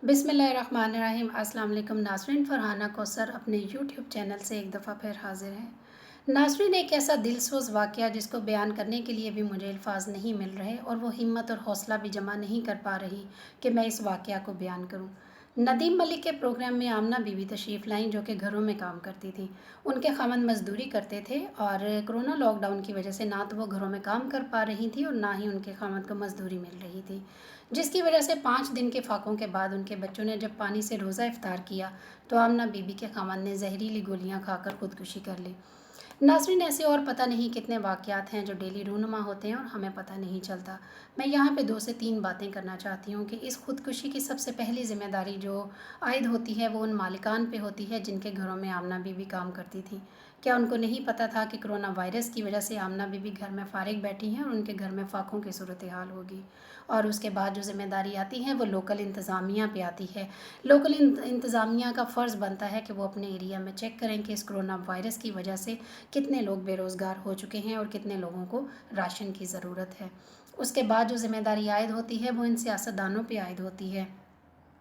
बिस्मिल्लाहिर्रहमानिर्रहीम। अस्सलाम वालेकुम नाज़रीन, फरहाना कौसर अपने यूट्यूब चैनल से एक दफ़ा फिर हाज़िर है। नाज़रीन, एक ऐसा दिलसोज़ वाक़या जिसको बयान करने के लिए भी मुझे अल्फ़ाज़ नहीं मिल रहे और वो हिम्मत और हौसला भी जमा नहीं कर पा रही कि मैं इस वाक़या को बयान करूँ। नदीम मलिक के प्रोग्राम में आमना बीवी तशरीफ़ लाईं, जो कि घरों में काम करती थी। उनके ख़ावंद मज़दूरी करते थे और कोरोना लॉकडाउन की वजह से ना तो वो घरों में काम कर पा रही थी और ना ही उनके ख़ावंद को मज़दूरी मिल रही थी, जिसकी वजह से 5 दिन के फाकों के बाद उनके बच्चों ने जब पानी से रोज़ा इफ्तार किया तो आमना बीबी के ख़ावंद ने जहरीली गोलियां खाकर खुदकुशी कर ली। नाज़रीन, ऐसे और पता नहीं कितने वाक़यात हैं जो डेली रूनुमा होते हैं और हमें पता नहीं चलता। मैं यहाँ पे 2 से 3 बातें करना चाहती हूँ कि इस खुदकुशी की सबसे पहली ज़िम्मेदारी जो आयद होती है वो उन मालिकान पे होती है जिनके घरों में आमना बीबी काम करती थी। क्या उनको नहीं पता था कि कोरोना वायरस की वजह से आमना बीबी घर में फ़ारिग बैठी हैं और उनके घर में फ़ाकों की सूरत हाल होगी? और उसके बाद जो ज़िम्मेदारी आती है वो लोकल इंतज़ामिया पे आती है। लोकल इंतज़ामिया का फ़र्ज़ बनता है कि वो अपने एरिया में चेक करें कि इस कोरोना वायरस की वजह से कितने लोग बेरोज़गार हो चुके हैं और कितने लोगों को राशन की ज़रूरत है। उसके बाद जो ज़िम्मेदारी आयद होती है वो इन सियासतदानों पे आयद होती है,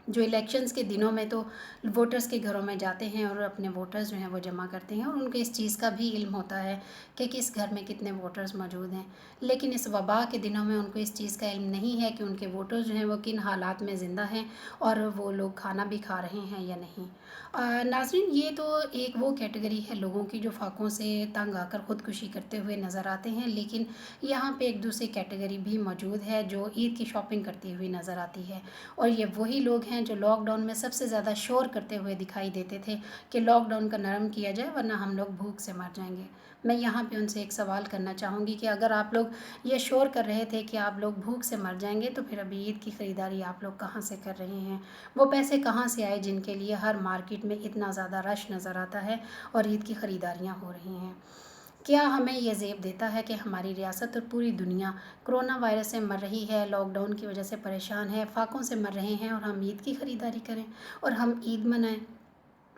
जो इलेक्शंस के दिनों में तो वोटर्स के घरों में जाते हैं और अपने वोटर्स जो हैं वो जमा करते हैं और उनको इस चीज़ का भी इल्म होता है कि किस घर में कितने वोटर्स मौजूद हैं। लेकिन इस वबा के दिनों में उनको इस चीज़ का इल्म नहीं है कि उनके वोटर्स जो हैं वो किन हालात में ज़िंदा हैं और वो लोग खाना भी खा रहे हैं या नहीं। नाज़रीन, ये तो एक वो कैटेगरी है लोगों की जो फाकों से तंग आकर ख़ुदकुशी करते हुए नज़र आते हैं, लेकिन यहाँ पे एक दूसरी कैटेगरी भी मौजूद है जो ईद की शॉपिंग करती हुई नज़र आती है। और ये वही लोग हैं जो लॉकडाउन में सबसे ज़्यादा शोर करते हुए दिखाई देते थे कि लॉकडाउन का नरम किया जाए वरना हम लोग भूख से मर जाएंगे। मैं यहाँ पे उनसे एक सवाल करना चाहूँगी कि अगर आप लोग ये शोर कर रहे थे कि आप लोग भूख से मर जाएंगे तो फिर अभी ईद की ख़रीदारी आप लोग कहाँ से कर रहे हैं? वो पैसे कहाँ से आए जिनके लिए हर मार्केट में इतना ज़्यादा रश नज़र आता है और ईद की ख़रीदारियाँ हो रही हैं? क्या हमें ये ज़ेब देता है कि हमारी रियासत और पूरी दुनिया कोरोना वायरस से मर रही है, लॉकडाउन की वजह से परेशान है, फाकों से मर रहे हैं और हम ईद की ख़रीदारी करें और हम ईद मनाएं?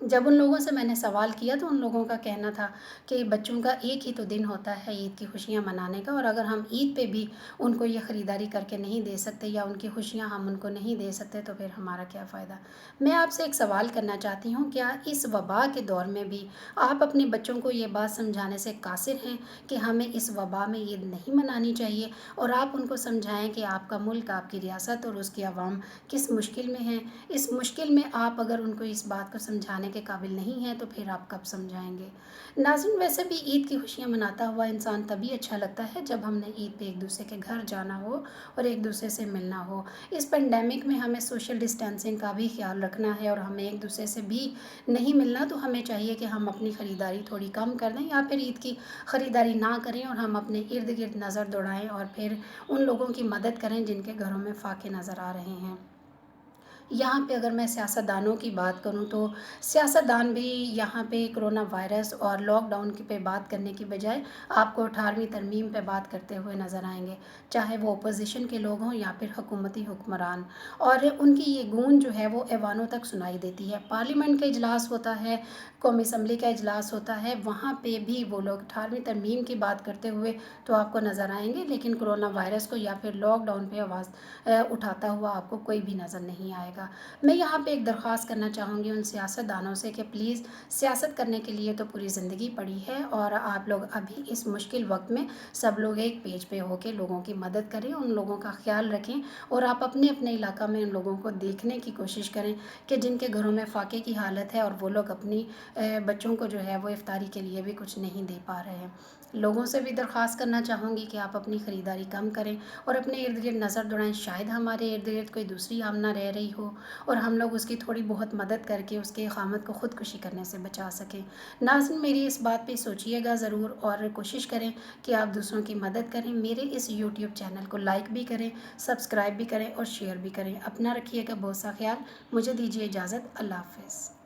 जब उन लोगों से मैंने सवाल किया तो उन लोगों का कहना था कि बच्चों का एक ही तो दिन होता है ईद की खुशियाँ मनाने का, और अगर हम ईद पे भी उनको ये ख़रीदारी करके नहीं दे सकते या उनकी खुशियाँ हम उनको नहीं दे सकते तो फिर हमारा क्या फ़ायदा। मैं आपसे एक सवाल करना चाहती हूँ, क्या इस वबा के दौर में भी आप अपने बच्चों को ये बात समझाने से कासिर हैं कि हमें इस वबा में ईद नहीं मनानी चाहिए, और आप उनको समझाएं कि आपका मुल्क, आपकी रियासत और उसकी आवाम किस मुश्किल में है? इस मुश्किल में आप अगर उनको इस बात को समझाने के काबिल नहीं हैं तो फिर आप कब समझाएंगे? नाज़रीन, वैसे भी ईद की खुशियाँ मनाता हुआ इंसान तभी अच्छा लगता है जब हमने ईद पे एक दूसरे के घर जाना हो और एक दूसरे से मिलना हो। इस पेंडेमिक में हमें सोशल डिस्टेंसिंग का भी ख्याल रखना है और हमें एक दूसरे से भी नहीं मिलना, तो हमें चाहिए कि हम अपनी ख़रीदारी थोड़ी कम कर दें या फिर ईद की ख़रीदारी ना करें और हम अपने इर्द गिर्द नज़र दौड़ाएँ और फिर उन लोगों की मदद करें जिनके घरों में फाके नज़र आ रहे हैं। यहाँ पे अगर मैं सियासतदानों की बात करूँ तो सियासतदान भी यहाँ पे कोरोना वायरस और लॉकडाउन की पे बात करने की बजाय आपको 18वीं तरमीम पे बात करते हुए नज़र आएंगे, चाहे वो अपोजिशन के लोग हों या फिर हुकूमती हुक्मरान। और उनकी ये गूंज जो है वो ऐवानों तक सुनाई देती है। पार्लियामेंट का इजलास होता है, कौमी असम्बली का इजलास होता है, वहाँ पे भी वो लोग 18वीं तरमीम की बात करते हुए तो आपको नज़र आएंगे, लेकिन कोरोना वायरस को या फिर लॉकडाउन पे आवाज़ उठाता हुआ आपको कोई भी नज़र नहीं आएगा। मैं यहाँ पे एक दरख्वास्त करना चाहूँगी उन सियासतदानों से कि प्लीज़, सियासत करने के लिए तो पूरी ज़िंदगी पड़ी है और आप लोग अभी इस मुश्किल वक्त में सब लोग एक पेज पे होकर लोगों की मदद करें, उन लोगों का ख्याल रखें और आप अपने अपने इलाका में उन लोगों को देखने की कोशिश करें कि जिनके घरों में फाके की हालत है और वो लोग अपनी बच्चों को जो है वो इफ्तारी के लिए भी कुछ नहीं दे पा रहे हैं। लोगों से भी दरख्वास्त करना चाहूँगी कि आप अपनी ख़रीदारी कम करें और अपने इर्द गिर्द नज़र दौड़ाएं। शायद हमारे इर्द गिर्द कोई दूसरी आमना रह रही हो और हम लोग उसकी थोड़ी बहुत मदद करके उसके क़ामत को ख़ुदकुशी करने से बचा सकें। नाज़रीन, मेरी इस बात पे सोचिएगा ज़रूर और कोशिश करें कि आप दूसरों की मदद करें। मेरे इस यूट्यूब चैनल को लाइक भी करें, सब्सक्राइब भी करें और शेयर भी करें। अपना रखिएगा बहुत सा ख्याल। मुझे दीजिए इजाज़त। अल्लाह हाफ़िज़।